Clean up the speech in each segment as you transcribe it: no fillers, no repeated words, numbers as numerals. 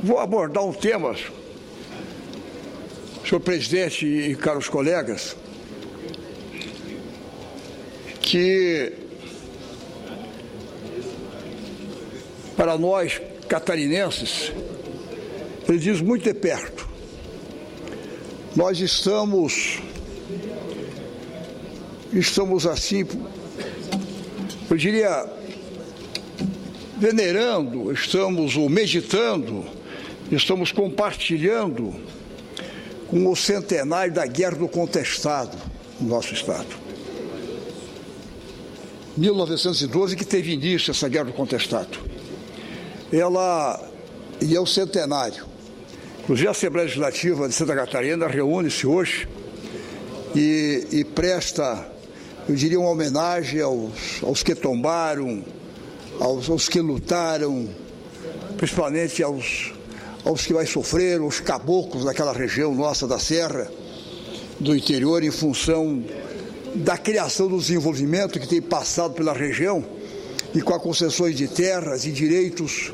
Vou abordar um tema, senhor presidente e caros colegas, que para nós catarinenses, ele diz muito de perto. Nós estamos assim, eu diria, venerando, estamos meditando, estamos compartilhando com o centenário da Guerra do Contestado no nosso estado. 1912 que teve início essa Guerra do Contestado. E é o centenário. Inclusive a Assembleia Legislativa de Santa Catarina reúne-se hoje e presta, eu diria, uma homenagem aos que tombaram, aos que lutaram, principalmente aos que mais sofreram, os caboclos daquela região nossa da Serra, do interior, em função da criação do desenvolvimento que tem passado pela região e com as concessões de terras e direitos,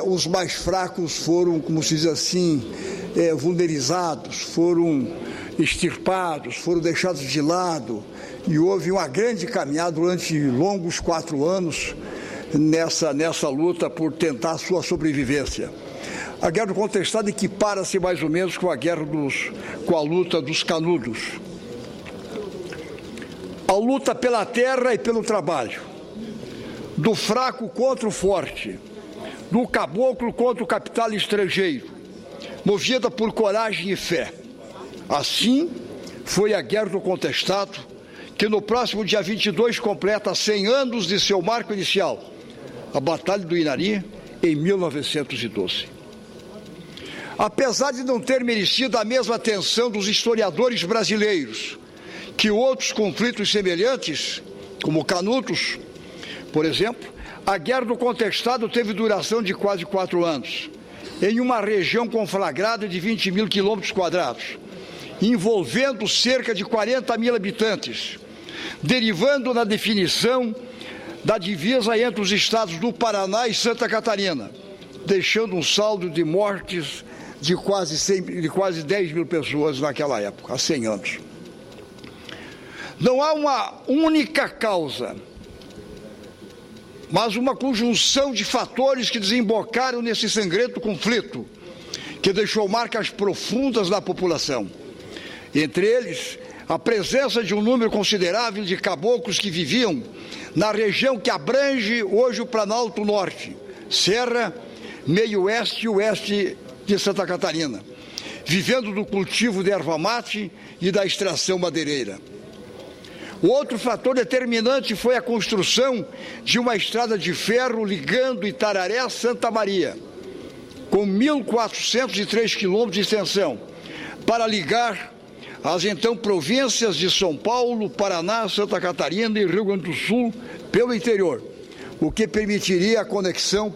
os mais fracos foram, como se diz assim, vulnerizados, foram extirpados, foram deixados de lado, e houve uma grande caminhada durante longos 4 anos nessa luta por tentar a sua sobrevivência. A Guerra do Contestado equipara-se mais ou menos com a luta dos canudos. A luta pela terra e pelo trabalho, do fraco contra o forte, do caboclo contra o capital estrangeiro, movida por coragem e fé. Assim foi a Guerra do Contestado, que no próximo dia 22 completa 100 anos de seu marco inicial, a Batalha do Inari, em 1912. Apesar de não ter merecido a mesma atenção dos historiadores brasileiros que outros conflitos semelhantes, como Canudos, por exemplo, a Guerra do Contestado teve duração de quase 4 anos, em uma região conflagrada de 20 mil quilômetros quadrados, envolvendo cerca de 40 mil habitantes, derivando na definição da divisa entre os estados do Paraná e Santa Catarina, deixando um saldo de mortes de quase 10 mil pessoas naquela época, há 100 anos. Não há uma única causa, mas uma conjunção de fatores que desembocaram nesse sangrento conflito, que deixou marcas profundas na população. Entre eles, a presença de um número considerável de caboclos que viviam na região que abrange hoje o Planalto Norte, Serra, Meio Oeste e Oeste de Santa Catarina, vivendo do cultivo de erva mate e da extração madeireira. O outro fator determinante foi a construção de uma estrada de ferro ligando Itararé a Santa Maria, com 1.403 quilômetros de extensão, para ligar as então províncias de São Paulo, Paraná, Santa Catarina e Rio Grande do Sul pelo interior, o que permitiria a conexão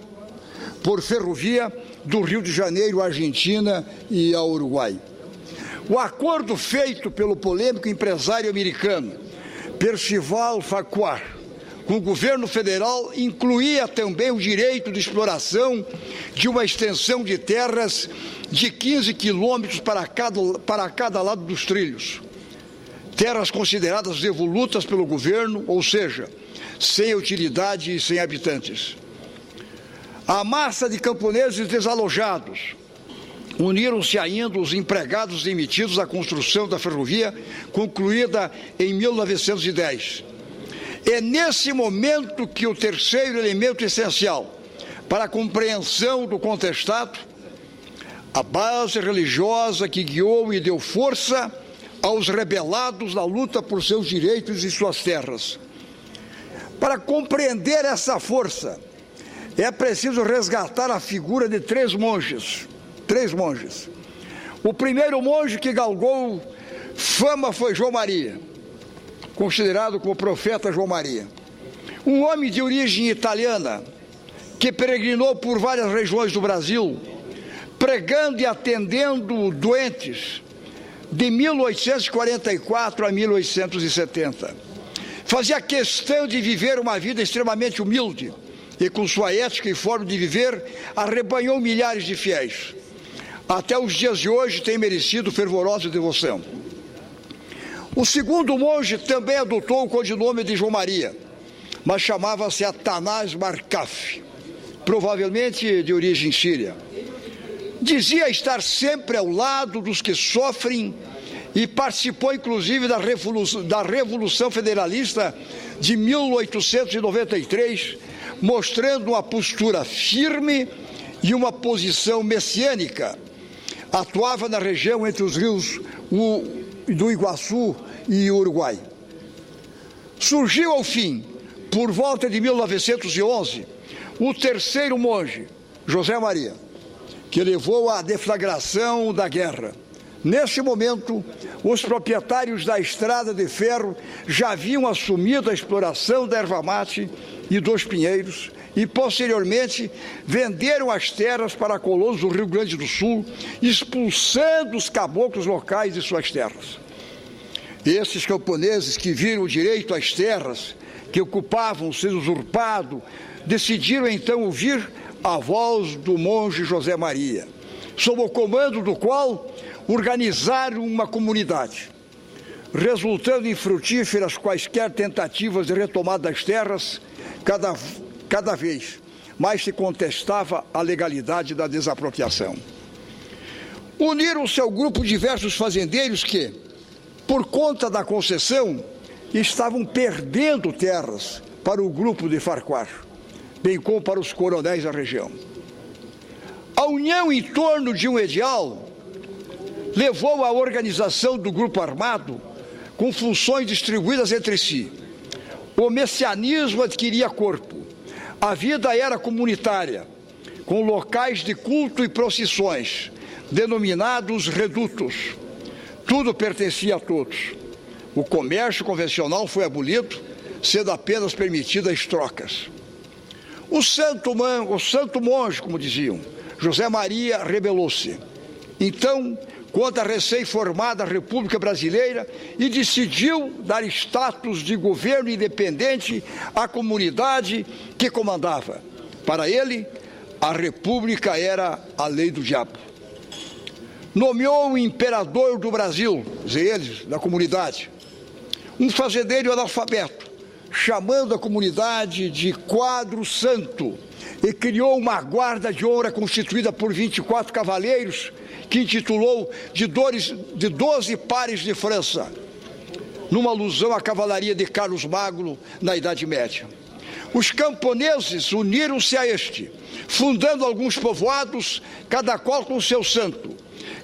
por ferrovia do Rio de Janeiro, Argentina e ao Uruguai. O acordo feito pelo polêmico empresário americano Percival Farquhar com o governo federal incluía também o direito de exploração de uma extensão de terras de 15 quilômetros para cada lado dos trilhos. Terras consideradas devolutas pelo governo, ou seja, sem utilidade e sem habitantes. A massa de camponeses desalojados uniram-se ainda os empregados demitidos à construção da ferrovia, concluída em 1910. É nesse momento que o terceiro elemento essencial para a compreensão do contestado, a base religiosa que guiou e deu força aos rebelados na luta por seus direitos e suas terras. Para compreender essa força, é preciso resgatar a figura de 3 monges. O primeiro monge que galgou fama foi João Maria, considerado como profeta João Maria. Um homem de origem italiana que peregrinou por várias regiões do Brasil, pregando e atendendo doentes de 1844 a 1870. Fazia questão de viver uma vida extremamente humilde, e com sua ética e forma de viver, arrebanhou milhares de fiéis. Até os dias de hoje tem merecido fervorosa devoção. O segundo monge também adotou o codinome de João Maria, mas chamava-se Atanás Marcaf, provavelmente de origem síria. Dizia estar sempre ao lado dos que sofrem e participou inclusive da Revolução Federalista de 1893, mostrando uma postura firme e uma posição messiânica. Atuava na região entre os rios do Iguaçu e Uruguai. Surgiu ao fim, por volta de 1911, o terceiro monge, José Maria, que levou à deflagração da guerra. Nesse momento, os proprietários da estrada de ferro já haviam assumido a exploração da erva-mate e dos pinheiros e, posteriormente, venderam as terras para colonos do Rio Grande do Sul, expulsando os caboclos locais de suas terras. Esses camponeses que viram o direito às terras que ocupavam sendo usurpado, decidiram então ouvir a voz do monge José Maria, sob o comando do qual organizaram uma comunidade, resultando em frutíferas quaisquer tentativas de retomada das terras, cada vez mais se contestava a legalidade da desapropriação. Uniram-se ao grupo diversos fazendeiros que, por conta da concessão, estavam perdendo terras para o grupo de Farquhar, bem como para os coronéis da região. A união em torno de um edial levou à organização do grupo armado com funções distribuídas entre si. O messianismo adquiria corpo. A vida era comunitária, com locais de culto e procissões, denominados redutos. Tudo pertencia a todos. O comércio convencional foi abolido, sendo apenas permitidas trocas. O santo monge, como diziam, José Maria, rebelou-se. Então, contra a recém-formada República Brasileira e decidiu dar status de governo independente à comunidade que comandava. Para ele, a República era a lei do diabo. Nomeou o imperador do Brasil, dizem eles, da comunidade, um fazendeiro analfabeto, chamando a comunidade de Quadro Santo, e criou uma guarda de honra constituída por 24 cavaleiros, que intitulou de 12 pares de França, numa alusão à cavalaria de Carlos Magno na Idade Média. Os camponeses uniram-se a este, fundando alguns povoados, cada qual com seu santo.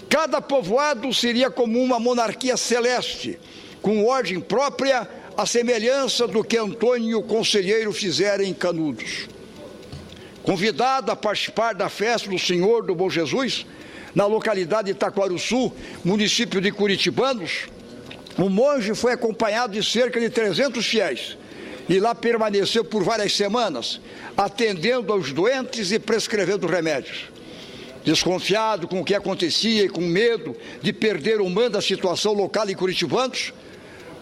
Cada povoado seria como uma monarquia celeste, com ordem própria, à semelhança do que Antônio Conselheiro fizera em Canudos. Convidado a participar da festa do Senhor do Bom Jesus, na localidade de Itaquaruçu, município de Curitibanos, o monge foi acompanhado de cerca de 300 fiéis e lá permaneceu por várias semanas, atendendo aos doentes e prescrevendo remédios. Desconfiado com o que acontecia e com medo de perder o mando da situação local em Curitibanos,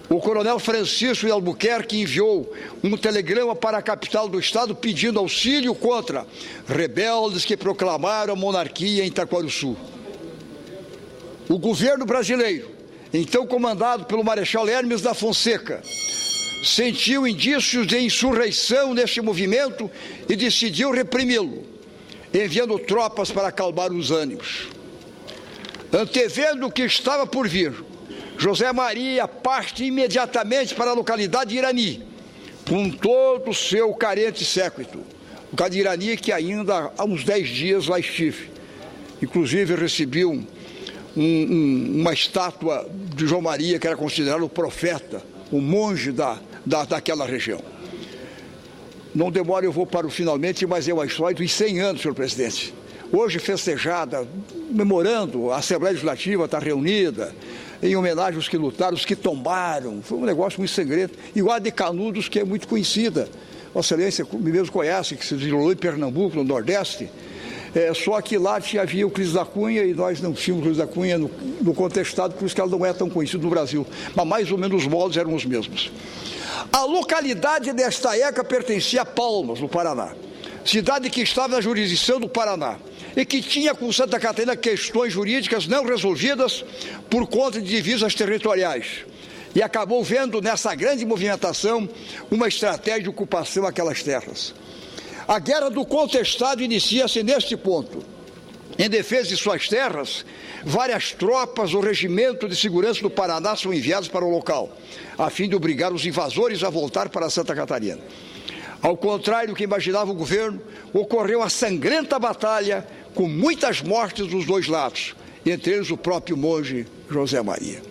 o coronel Francisco de Albuquerque enviou um telegrama para a capital do estado pedindo auxílio contra rebeldes que proclamaram a monarquia em Itaquaruçu. O governo brasileiro, então comandado pelo Marechal Hermes da Fonseca, sentiu indícios de insurreição neste movimento e decidiu reprimi-lo, enviando tropas para acalmar os ânimos. Antevendo o que estava por vir, José Maria parte imediatamente para a localidade de Irani, com todo o seu carente séquito. O cara de Irani que ainda há uns 10 dias lá estive. Inclusive recebi uma estátua de João Maria, que era considerado o profeta, o monge daquela região. Não demora, eu vou para o finalmente, mas é uma história dos 100 anos, senhor presidente. Hoje festejada, memorando, a Assembleia Legislativa está reunida, em homenagem aos que lutaram, os que tombaram. Foi um negócio muito segredo. Igual a de Canudos, que é muito conhecida. Vossa Excelência mesmo conhece, que se desenrolou em Pernambuco, no Nordeste. Só que lá havia o Cris da Cunha e nós não tínhamos o Cris da Cunha no contestado, por isso que ela não é tão conhecida no Brasil. Mas mais ou menos os modos eram os mesmos. A localidade desta época pertencia a Palmas, no Paraná. cidade que estava na jurisdição do Paraná e que tinha com Santa Catarina questões jurídicas não resolvidas por conta de divisas territoriais. E acabou vendo nessa grande movimentação uma estratégia de ocupação daquelas terras. A Guerra do Contestado inicia-se neste ponto. Em defesa de suas terras, várias tropas do Regimento de Segurança do Paraná são enviadas para o local, a fim de obrigar os invasores a voltar para Santa Catarina. Ao contrário do que imaginava o governo, ocorreu a sangrenta batalha com muitas mortes dos dois lados, entre eles o próprio monge José Maria.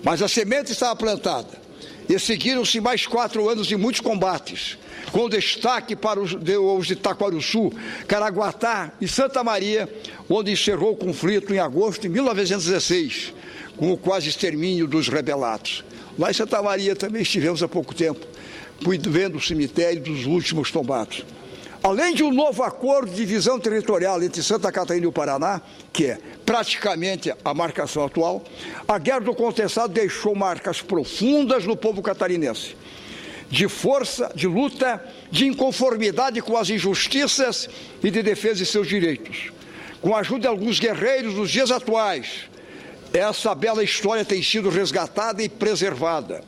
Mas a semente estava plantada e seguiram-se mais 4 anos de muitos combates, com destaque para os de Taquarussu, Caraguatá e Santa Maria, onde encerrou o conflito em agosto de 1916, com o quase extermínio dos rebelados. Lá em Santa Maria também estivemos há pouco tempo, vendo o cemitério dos últimos tombados. Além de um novo acordo de divisão territorial entre Santa Catarina e o Paraná, que é praticamente a marcação atual, a Guerra do Contestado deixou marcas profundas no povo catarinense, de força, de luta, de inconformidade com as injustiças e de defesa de seus direitos. Com a ajuda de alguns guerreiros dos dias atuais, essa bela história tem sido resgatada e preservada.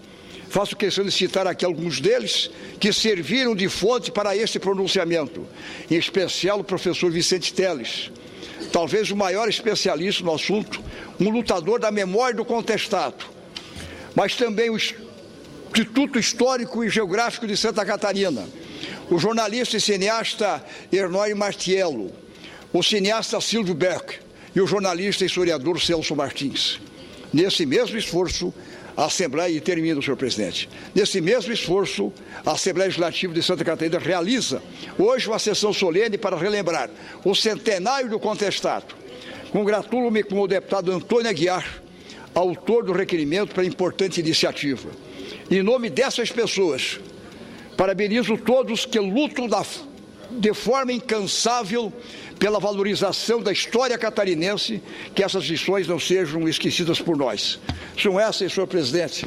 Faço questão de citar aqui alguns deles que serviram de fonte para este pronunciamento, em especial o professor Vicente Teles, talvez o maior especialista no assunto, um lutador da memória do contestado, mas também o Instituto Histórico e Geográfico de Santa Catarina, o jornalista e cineasta Ernói Martiello, o cineasta Silvio Beck e o jornalista e historiador Celso Martins. Nesse mesmo esforço, a Assembleia, e termino, senhor presidente, nesse mesmo esforço, a Assembleia Legislativa de Santa Catarina realiza hoje uma sessão solene para relembrar o centenário do contestado. Congratulo-me com o deputado Antônio Aguiar, autor do requerimento para a importante iniciativa. Em nome dessas pessoas, parabenizo todos que lutam de forma incansável pela valorização da história catarinense, que essas lições não sejam esquecidas por nós. São essas, senhor presidente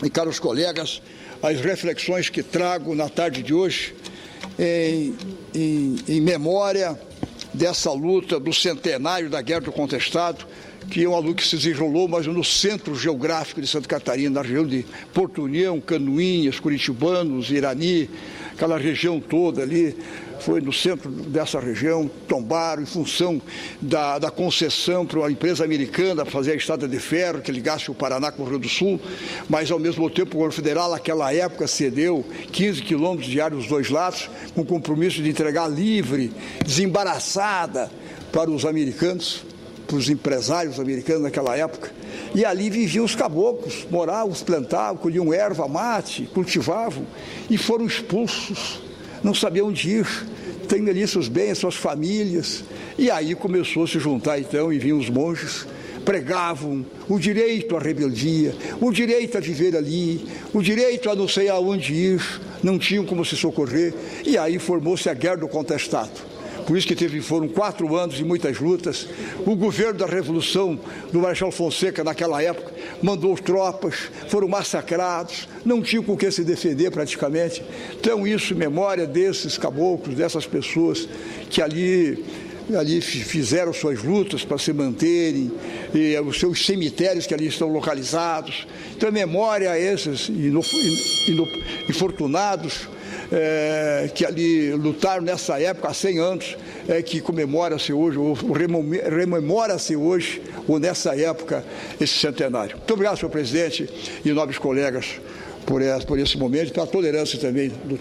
e caros colegas, as reflexões que trago na tarde de hoje em memória dessa luta do centenário da Guerra do Contestado, que é uma luta que se desenrolou, mas no centro geográfico de Santa Catarina, na região de Porto União, Canoinhas, Curitibanos, Irani, aquela região toda ali, foi no centro dessa região, tombaram em função da concessão para uma empresa americana fazer a estrada de ferro, que ligasse o Paraná com o Rio do Sul, mas ao mesmo tempo o governo federal, naquela época, cedeu 15 quilômetros de área dos dois lados, com o compromisso de entregar livre, desembaraçada para os americanos, para os empresários americanos naquela época, e ali viviam os caboclos, moravam, plantavam, colhiam erva, mate, cultivavam, e foram expulsos, não sabiam onde ir, têm ali seus bens, suas famílias, e aí começou a se juntar então, e vinham os monges, pregavam o direito à rebeldia, o direito a viver ali, o direito a não sei aonde ir, não tinham como se socorrer, e aí formou-se a Guerra do Contestado. Por isso que foram 4 anos de muitas lutas. O governo da Revolução do Marechal Fonseca, naquela época, mandou tropas, foram massacrados, não tinham com o que se defender praticamente. Então, isso em memória desses caboclos, dessas pessoas que ali fizeram suas lutas para se manterem, e os seus cemitérios que ali estão localizados. Então, memória a esses infortunados, que ali lutaram nessa época, há 100 anos, que comemora-se hoje, ou rememora-se hoje, ou nessa época, esse centenário. Muito obrigado, senhor presidente e nobres colegas, por esse momento e pela tolerância também do